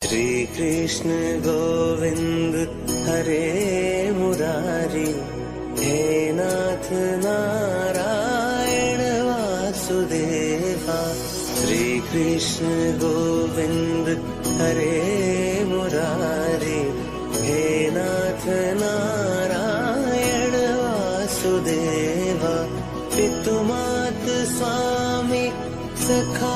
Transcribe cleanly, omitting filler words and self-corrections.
श्री कृष्ण गोविंद हरे मुरारी, हे नाथ नारायण वासुदेवा। श्री कृष्ण गोविंद हरे मुरारी, हे नाथ नारायण वासुदेवा। पितु मात स्वामी सखा